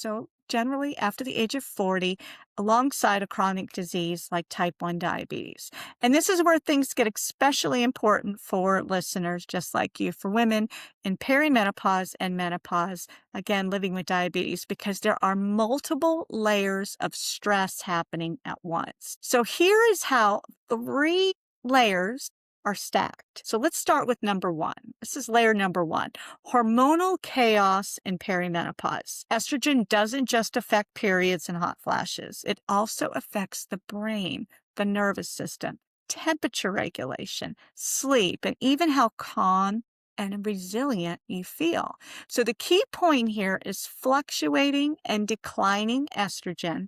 So generally after the age of 40, alongside a chronic disease like type 1 diabetes. And this is where things get especially important for listeners just like you, for women in perimenopause and menopause, again, living with diabetes, because there are multiple layers of stress happening at once. So here is how 3 layers are stacked. So let's start with number 1. This is layer number 1, hormonal chaos in perimenopause. Estrogen doesn't just affect periods and hot flashes. It also affects the brain, the nervous system, temperature regulation, sleep, and even how calm and resilient you feel. So the key point here is fluctuating and declining estrogen.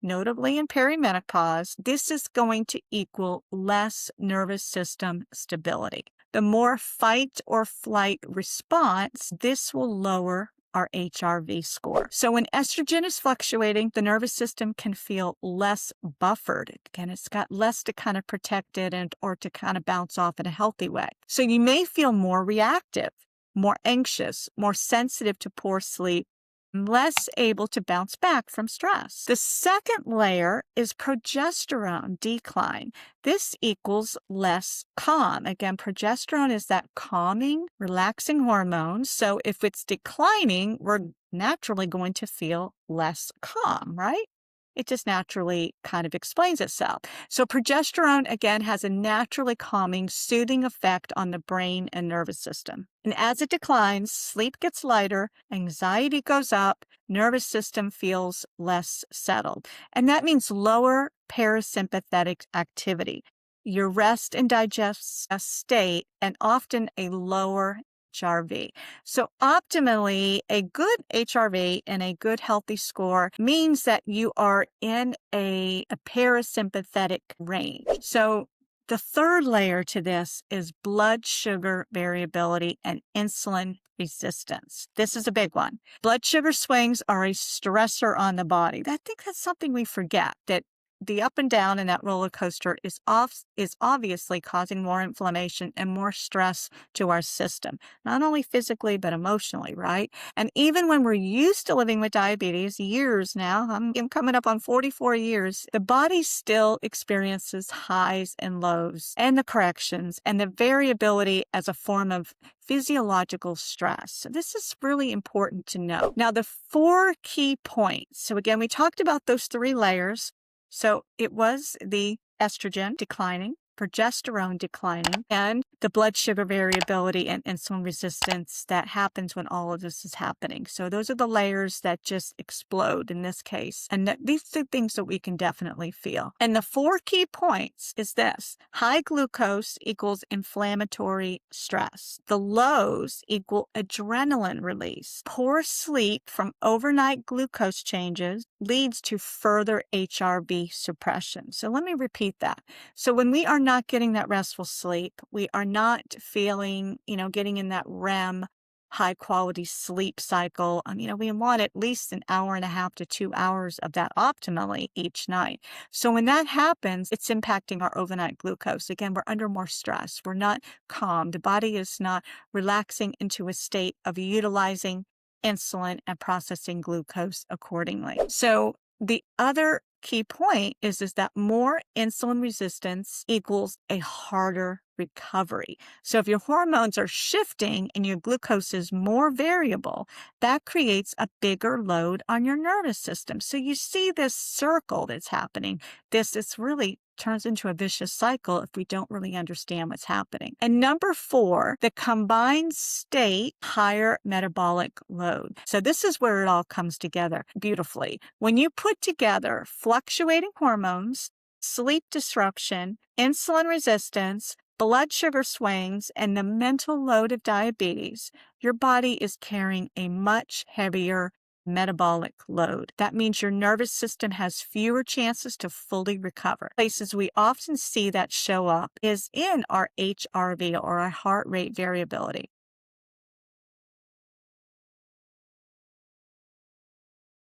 Notably in perimenopause, this is going to equal less nervous system stability. The more fight or flight response, this will lower our HRV score. So when estrogen is fluctuating, the nervous system can feel less buffered. Again, it's got less to kind of protect it or to kind of bounce off in a healthy way. So you may feel more reactive, more anxious, more sensitive to poor sleep, less able to bounce back from stress. The second layer is progesterone decline. This equals less calm. Again, progesterone is that calming, relaxing hormone. So if it's declining, we're naturally going to feel less calm, right? It just naturally kind of explains itself. So progesterone, again, has a naturally calming, soothing effect on the brain and nervous system. And as it declines, sleep gets lighter, anxiety goes up, nervous system feels less settled. And that means lower parasympathetic activity, your rest and digest state, and often a lower HRV. So optimally, a good HRV and a good healthy score means that you are in a parasympathetic range. So the third layer to this is blood sugar variability and insulin resistance. This is a big one. Blood sugar swings are a stressor on the body. I think that's something we forget, that the up and down in that roller coaster is obviously causing more inflammation and more stress to our system, not only physically, but emotionally, right? And even when we're used to living with diabetes, years now, I'm coming up on 44 years, the body still experiences highs and lows and the corrections and the variability as a form of physiological stress. So this is really important to know. Now, the 4 key points. So again, we talked about those 3 layers. So it was the estrogen declining, progesterone declining, and the blood sugar variability and insulin resistance that happens when all of this is happening. So those are the layers that just explode in this case. And these are things that we can definitely feel. And the 4 key points is this: high glucose equals inflammatory stress. The lows equal adrenaline release. Poor sleep from overnight glucose changes leads to further HRV suppression. So let me repeat that. So when we are not getting that restful sleep, we are not feeling, getting in that REM high quality sleep cycle. We want at least an hour and a half to 2 hours of that optimally each night. So when that happens, it's impacting our overnight glucose. Again, we're under more stress. We're not calm. The body is not relaxing into a state of utilizing insulin and processing glucose accordingly. So the other key point is that more insulin resistance equals a harder recovery. So if your hormones are shifting and your glucose is more variable, that creates a bigger load on your nervous system. So you see this circle that's happening. This really turns into a vicious cycle if we don't really understand what's happening. And number 4, the combined state higher metabolic load. So this is where it all comes together beautifully. When you put together fluctuating hormones, sleep disruption, insulin resistance, blood sugar swings, and the mental load of diabetes, your body is carrying a much heavier metabolic load. That means your nervous system has fewer chances to fully recover. Places we often see that show up is in our HRV, or our heart rate variability.